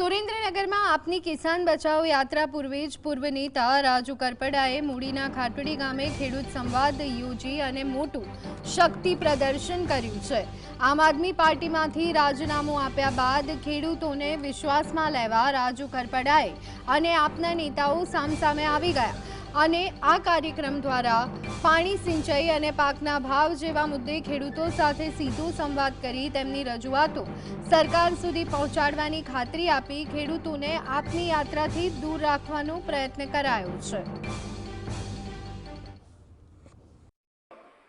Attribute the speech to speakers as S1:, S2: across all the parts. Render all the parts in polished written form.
S1: સુરેન્દ્રનગરમાં આપની કિસાન બચાવો યાત્રા પૂર્વે જ પૂર્વ નેતા રાજુ કરપડાએ મૂડીના ખાટડી ગામે ખેડૂત સંવાદ યોજી અને મોટું શક્તિ પ્રદર્શન કર્યું છે। આમ આદમી પાર્ટીમાંથી રાજીનામું આપ્યા બાદ ખેડૂતોને વિશ્વાસમાં લેવા રાજુ કરપડાએ અને આપના નેતાઓ સામસામે આવી ગયા અને આ કાર્યક્રમ દ્વારા પાણી સિંચાઈ અને પાકના ભાવ જેવા મુદ્દે ખેડૂતો સાથે સીધો સંવાદ કરી તેમની રજૂઆતો સરકાર સુધી પહોંચાડવાની ખાતરી આપી ખેડૂતોને આપની યાત્રાથી દૂર રાખવાનો પ્રયત્ન કરાયો છે।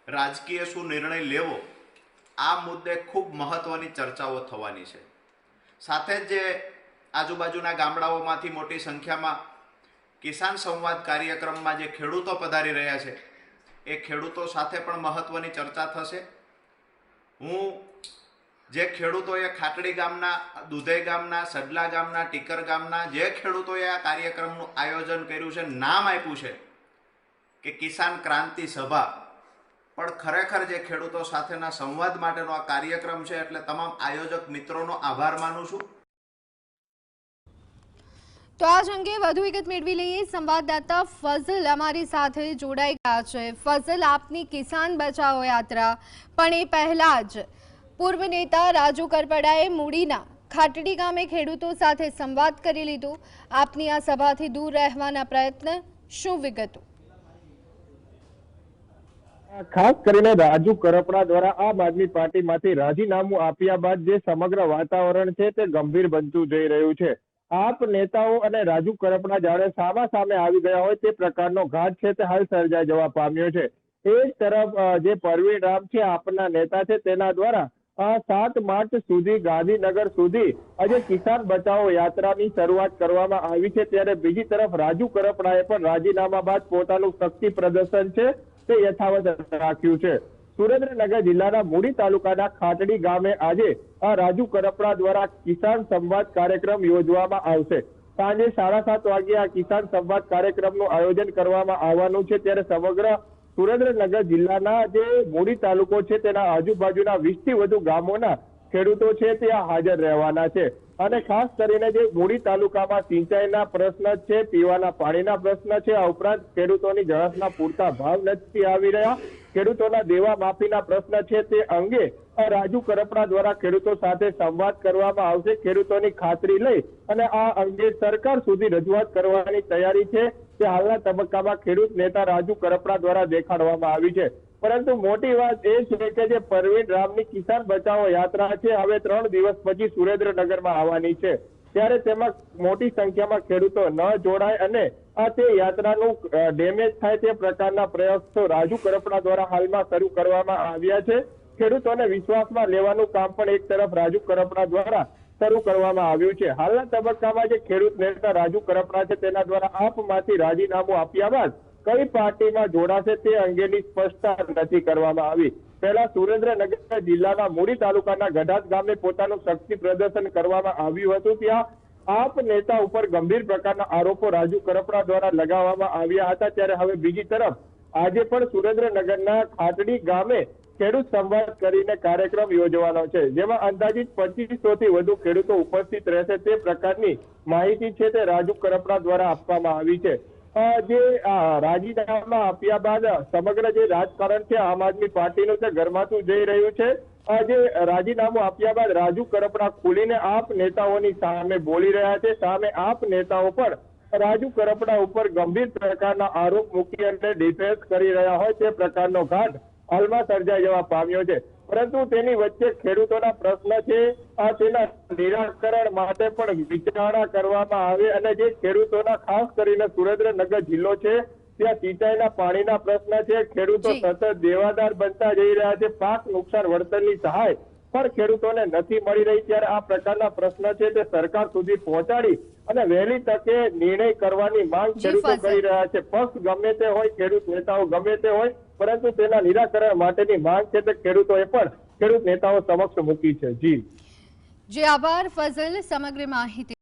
S2: રાજકીય શું નિર્ણય લેવો આ મુદ્દે ખૂબ મહત્વની ચર્ચાઓ થવાની છે। સાથે જ આજુબાજુના ગામડાઓમાંથી મોટી સંખ્યામાં કિસાન સંવાદ કાર્યક્રમમાં જે ખેડૂતો પધારી રહ્યા છે એ ખેડૂતો સાથે પણ મહત્વની ચર્ચા થશે। હું જે ખેડૂતોએ ખાટડી ગામના, દુધઈ ગામના, સડલા ગામના, ટીકર ગામના જે ખેડૂતોએ આ કાર્યક્રમનું આયોજન કર્યું છે, નામ આપ્યું છે કે કિસાન ક્રાંતિ સભા, પણ ખરેખર જે ખેડૂતો સાથેના સંવાદ માટેનો આ કાર્યક્રમ છે એટલે તમામ આયોજક મિત્રોનો આભાર માનું છું।
S1: તો આજ અંગે વધુ વિગત મેળવી લઈએ। સંવાદદાતા ફઝલ અમારી સાથે જોડાઈ ગયા છે। ફઝલ, આપની કિસાન બચાવો યાત્રા પણ એ પહેલા જ પૂર્વ નેતા રાજુ કરપડાએ મૂડીના ખાટડી ગામે ખેડૂતો સાથે સંવાદ કરી લીધો। આપની આ સભાથી દૂર રહેવાના પ્રયત્ન, શું વિગતો?
S3: ખાસ કરીને રાજુ કરપડા દ્વારા આમ આદમી પાર્ટીમાંથી રાજીનામું આપ્યા બાદ જે સમગ્ર વાતાવરણ છે તે ગંભીર બનતું જઈ રહ્યું છે। આપ નેતાઓ અને રાજુ કરપડા જાણે સામે આવી ગયા હોય તે પ્રકારનો ઘાટ છે તે હાલ સર્જાઈ જવા પામ્યો છે। એ જ તરફ જે પરવીન રામ છે આપના નેતા છે તેના દ્વારા 7 માર્ચ સુધી ગાંધીનગર સુધી આજે કિસાન બચાવો યાત્રાની શરૂઆત કરવામાં આવી છે। ત્યારે બીજી તરફ રાજુ કરપડાએ પણ રાજીનામા બાદ પોતાનું શક્તિ પ્રદર્શન છે તે યથાવત રાખ્યું છે। સુરેન્દ્રનગર જિલ્લાના મૂડી તાલુકાના ખાટડી ગામે આજે રાજુ કરપડા દ્વારા કિસાન સંવાદ કાર્યક્રમ યોજવામાં આવશે। સાંજે 7:30 વાગે આ કિસાન સંવાદ કાર્યક્રમનું આયોજન કરવામાં આવવાનું છે। ત્યારે સમગ્ર સુરેન્દ્રનગર જિલ્લાના જે મૂડી તાલુકો છે તેના આજુબાજુના 20 થી વધુ ગામોના ખેડૂતો છે તે હાજર રહેવાના છે અને ખાસ કરીને જે મૂડી તાલુકામાં સિંચાઈના પ્રશ્ન છે, પીવાના પાણીના પ્રશ્ન છે, આ ઉપરાંત ખેડૂતોની જણસના પૂરતા ભાવ નથી આવી રહ્યા, ખેડૂતોના દેવા માફીના પ્રશ્ન છે તે અંગે રાજુ કરપડા દ્વારા ખેડૂતો સાથે સંવાદ કરવામાં આવશે। ખેડૂતોની ખાતરી લઈ અને આ અંગે સરકાર સુધી રજૂઆત કરવાની તૈયારી છે તે હાલના તબક્કામાં ખેડૂત નેતા રાજુ કરપડા દ્વારા દેખાડવામાં આવી છે। પરંતુ મોટી વાત એ છે કે જે પરવીન રામની કિસાન બચાવો યાત્રા છે હવે 3 દિવસ પછી સુરેન્દ્રનગરમાં આવવાની છે। ત્યારે તેમાં મોટી સંખ્યામાં ખેડૂતો ન જોડાય અને તે યાત્રાનું ડેમેજ થાય તે પ્રકારના પ્રયાસો રાજુ કરપડા દ્વારા હાલમાં શરૂ કરવામાં આવ્યા છે। ખેડૂતોને વિશ્વાસમાં લેવાનું કામ પણ એક તરફ રાજુ કરપડા દ્વારા શરૂ કરવામાં આવ્યું છે। હાલના તબક્કામાં જે ખેડૂત નેતા રાજુ કરપડા છે તેના દ્વારા આપમાંથી રાજીનામું આપ્યા બાદ કઈ પાર્ટીમાં જોડાશે તે અંગેની સ્પષ્ટતા નથી કરવામાં આવી। પહેલા સુરેન્દ્રનગર જિલ્લાના મૂડી તાલુકાના ગઢાત ગામે પોતાનું શક્તિ પ્રદર્શન કરવામાં આવ્યું હતું। ત્યાં આપ નેતા ઉપર ગંભીર પ્રકારના આરોપો રાજુ કરપડા દ્વારા લગાવવામાં આવ્યા હતા। ત્યારે હવે બીજી તરફ આજે પણ સુરેન્દ્રનગરના ખાટડી ગામે ખેડૂત સંવાદ કરીને કાર્યક્રમ યોજવાનો છે, જેમાં અંદાજિત 2500 થી વધુ ખેડૂતો ઉપસ્થિત રહેશે તે પ્રકારની માહિતી છે તે રાજુ કરપડા દ્વારા આપવામાં આવી છે। જે રાજીનામા આપ્યા બાદ સમગ્ર જે રાજકારણ છે આમ આદમી પાર્ટીનું તે ગરમાતું જઈ રહ્યું છે। જે રાજીનામું આપ્યા બાદ રાજુ કરપડા ખુલીને આપ નેતાઓની સામે બોલી રહ્યા છે। સામે આપ નેતાઓ પણ રાજુ કરપડા ઉપર ગંભીર પ્રકારના આરોપ મૂકી અને ડિફેન્સ કરી રહ્યા હોય તે પ્રકારનો ઘાટ હાલમાં સર્જાઈ જવા પામ્યો છે। પરંતુ તેની વચ્ચે ખેડૂતોના પ્રશ્ન છે તેના નિરાકરણ માટે પણ વિચારણા કરવામાં આવે અને જે ખેડૂતોના ખાસ કરીને સુરેન્દ્રનગર જિલ્લો છે ત્યાં સિંચાઈના પાણીના પ્રશ્ન છે, ખેડૂતો સતત દેવાદાર બનતા જઈ રહ્યા છે, પાક નુકસાન વળતરની સહાય પણ ખેડૂતોને નથી મળી રહી। ત્યારે આ પ્રકારના પ્રશ્ન છે તે સરકાર સુધી પહોંચાડી અને વહેલી તકે નિર્ણય કરવાની માંગ ખેડૂતો કરી રહ્યા છે। પક્ષ ગમે તે હોય, ખેડૂત નેતાઓ ગમે તે હોય, પરંતુ તેના નિરાકરણ માટેની માંગ છે તે ખેડૂતોએ પણ ખેડૂત નેતાઓ સમક્ષ મૂકી છે। જી
S1: આભાર ફઝલ સમગ્ર માહિતી